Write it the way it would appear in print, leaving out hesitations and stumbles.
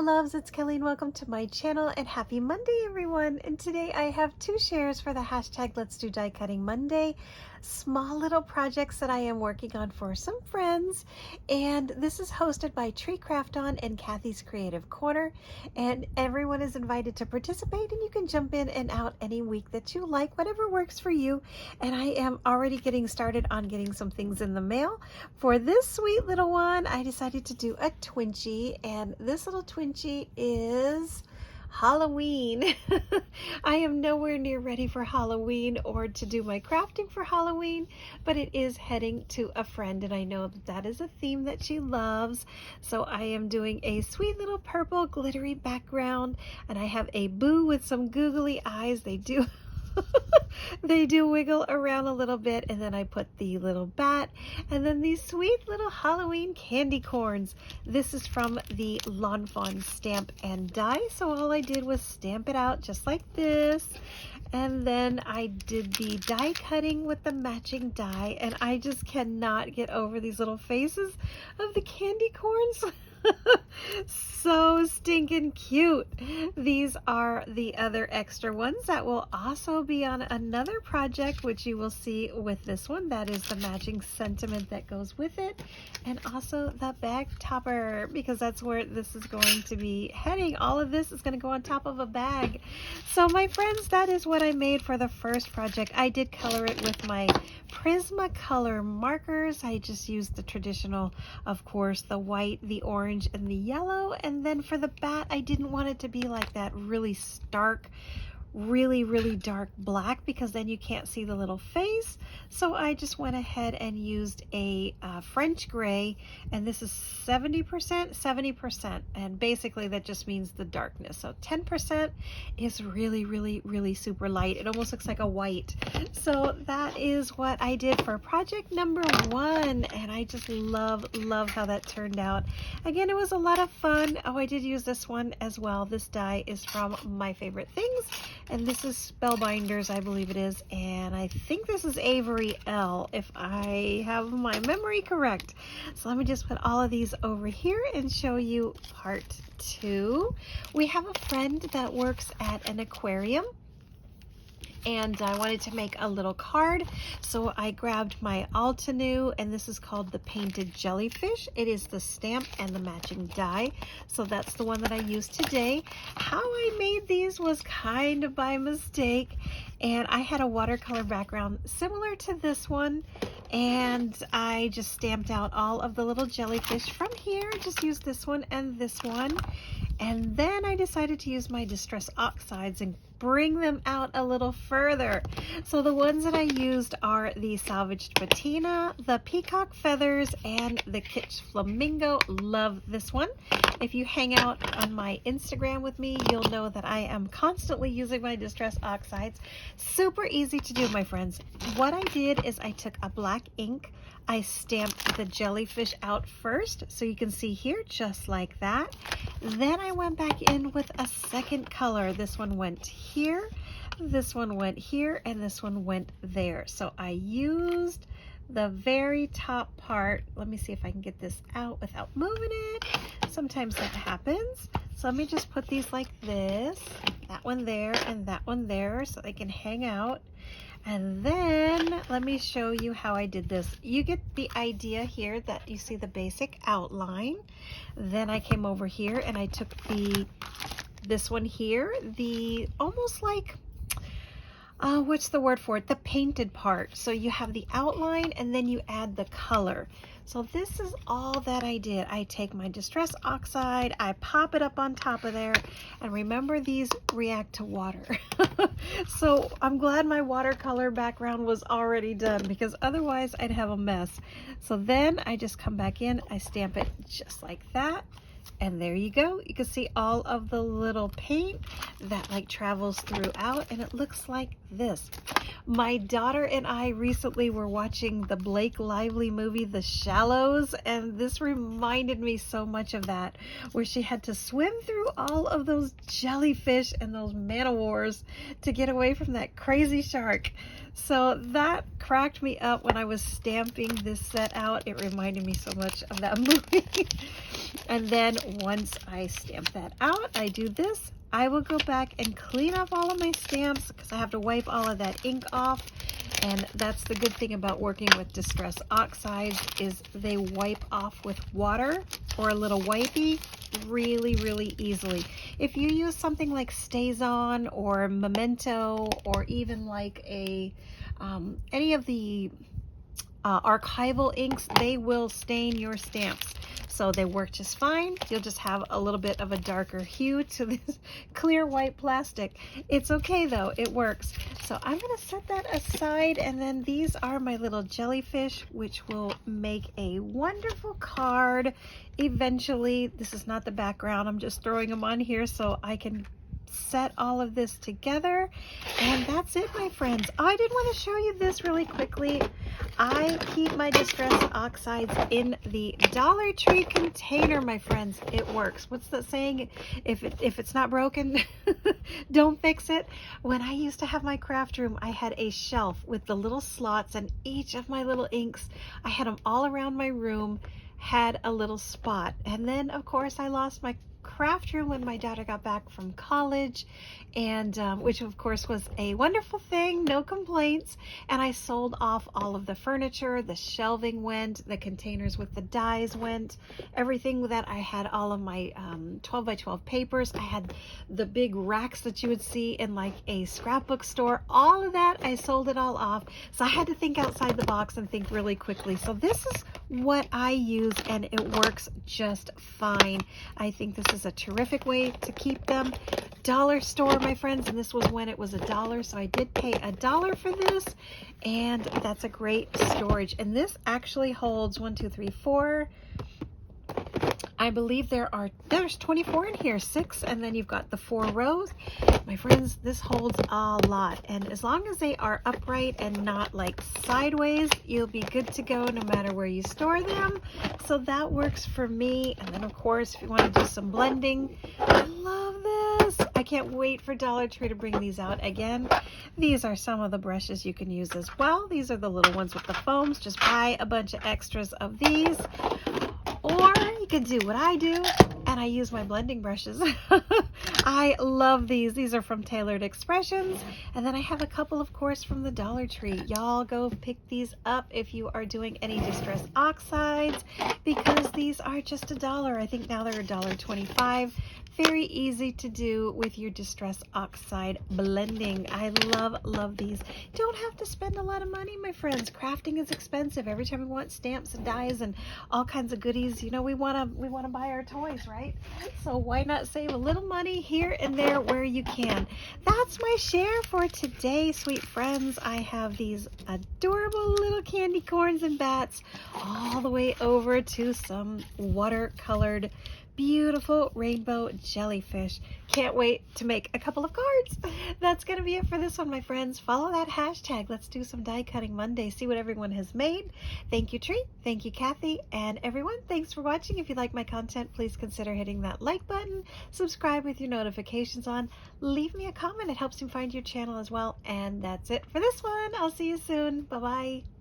Loves, it's Kelly and welcome to my channel and happy Monday everyone. And today I have two shares for the hashtag Let's Do Die Cutting Monday. Small little projects that I am working on for some friends, and this is hosted by Tree Craft On and Cathy's Creative Corner, and everyone is invited to participate, and you can jump in and out any week that you like, whatever works for you. And I am already getting started on getting some things in the mail. For this sweet little one, I decided to do a Twinchie, and this little Twinchie is Halloween. I am nowhere near ready for Halloween or to do my crafting for Halloween, but it is heading to a friend, and I know that that is a theme that she loves. So I am doing a sweet little purple glittery background, and I have a boo with some googly eyes. They do they do wiggle around a little bit, and then I put the little bat and then these sweet little Halloween candy corns. This is from the Lawn Fawn Stamp and Die, so all I did was stamp it out just like this, and then I did the die cutting with the matching die, and I just cannot get over these little faces of the candy corns. So stinking cute. These are the other extra ones that will also be on another project, which you will see with this one. That is the matching sentiment that goes with it, and also the bag topper, because that's where this is going to be heading. All of this is going to go on top of a bag. So my friends, that is what I made for the first project. I did color it with my Prismacolor markers. I just used the traditional, of course, the white, the orange, and the yellow. And then for the bat, I didn't want it to be like that really stark, really dark black, because then you can't see the little face. So I just went ahead and used a French gray, and this is 70%, and basically that just means the darkness. So 10% is really super light. It almost looks like a white. So that is what I did for project number one, and I just love how that turned out. Again, it was a lot of fun. Oh, I did use this one as well. This die is from My Favorite Things, and this is Spellbinders, I believe it is, and I think this is Avery L, if I have my memory correct. So let me just put all of these over here and show you part two. We have a friend that works at an aquarium, and I wanted to make a little card, so I grabbed my Altenew, and this is called the Painted Jellyfish. It is the stamp and the matching die, so that's the one that I used today. How I made these was kind of by mistake, and I had a watercolor background similar to this one, and I just stamped out all of the little jellyfish from here. Just used this one and this one, and then I decided to use my Distress Oxides and bring them out a little further. So the ones that I used are the Salvaged Patina, the Peacock Feathers, and the Kitsch Flamingo. Love this one. If you hang out on my Instagram with me, you'll know that I am constantly using my Distress Oxides. Super easy to do, my friends. What I did is I took a black ink, I stamped the jellyfish out first, so you can see here, just like that. Then I went back in with a second color. This one went here, this one went here, and this one went there. So I used the very top part. Let me see if I can get this out without moving it. Sometimes that happens. So let me just put these like this, that one there and that one there, so they can hang out. And then let me show you how I did this. You get the idea here that you see the basic outline. Then I came over here and I took this one here, the almost like, what's the word for it? The painted part. So you have the outline and then you add the color. So this is all that I did. I take my Distress Oxide, I pop it up on top of there, and remember, these react to water. So I'm glad my watercolor background was already done, because otherwise I'd have a mess. So then I just come back in, I stamp it just like that, and there you go. You can see all of the little paint that like travels throughout, and it looks like this. My daughter and I recently were watching the Blake Lively movie, The Shallows, and this reminded me so much of that, where she had to swim through all of those jellyfish and those man-o-wars to get away from that crazy shark. So that cracked me up when I was stamping this set out. It reminded me so much of that movie. And then once I stamp that out, I do this. I will go back and clean up all of my stamps because I have to wipe all of that ink off. And that's the good thing about working with Distress Oxides is they wipe off with water or a little wipey really, really easily. If you use something like StazOn or Memento or even like a any of the archival inks, they will stain your stamps. So they work just fine. You'll just have a little bit of a darker hue to this clear white plastic. It's okay though, it works. So I'm gonna set that aside, and then these are my little jellyfish, which will make a wonderful card eventually. This is not the background, I'm just throwing them on here so I can set all of this together. And that's it, my friends. I did want to show you this really quickly. I keep my Distress Oxides in the Dollar Tree container, my friends. It works. What's that saying? If it's not broken, don't fix it. When I used to have my craft room, I had a shelf with the little slots, and each of my little inks, I had them all around my room, had a little spot. And then of course I lost my craft room when my daughter got back from college, and which of course was a wonderful thing, no complaints. And I sold off all of the furniture, the shelving went, the containers with the dies went, everything that I had, all of my 12 by 12 papers, I had the big racks that you would see in like a scrapbook store, all of that, I sold it all off. So I had to think outside the box and think really quickly. So this is what I use, and it works just fine. I think this is a terrific way to keep them. Dollar store, my friends, and this was when it was $1, so I did pay $1 for this, and that's a great storage. And this actually holds 1, 2, 3, 4. I believe there's 24 in here, 6, and then you've got the 4 rows. My friends, this holds a lot, and as long as they are upright and not like sideways, you'll be good to go no matter where you store them. So that works for me. And then of course, if you want to do some blending, I love this. I can't wait for Dollar Tree to bring these out again. These are some of the brushes you can use as well. These are the little ones with the foams. Just buy a bunch of extras of these. Or you can do what I do, and I use my blending brushes. I love these. These are from Tailored Expressions. And then I have a couple, of course, from the Dollar Tree. Y'all go pick these up if you are doing any Distress Oxides, because these are just $1. I think now they're $1.25. Very easy to do with your Distress Oxide blending. I love these. Don't have to spend a lot of money, my friends. Crafting is expensive. Every time we want stamps and dies and all kinds of goodies, you know, we want to buy our toys, right? So why not save a little money here and there where you can? That's my share for today, sweet friends. I have these adorable little candy corns and bats all the way over to some watercolored beautiful rainbow jellyfish. Can't wait to make a couple of cards. That's gonna be it for this one, my friends. Follow that hashtag. Let's do some die cutting Monday. See what everyone has made. Thank you, Tree. Thank you, Kathy. And everyone, thanks for watching. If you like my content, please consider hitting that like button. Subscribe with your notifications on. Leave me a comment. It helps me find your channel as well. And that's it for this one. I'll see you soon. Bye-bye.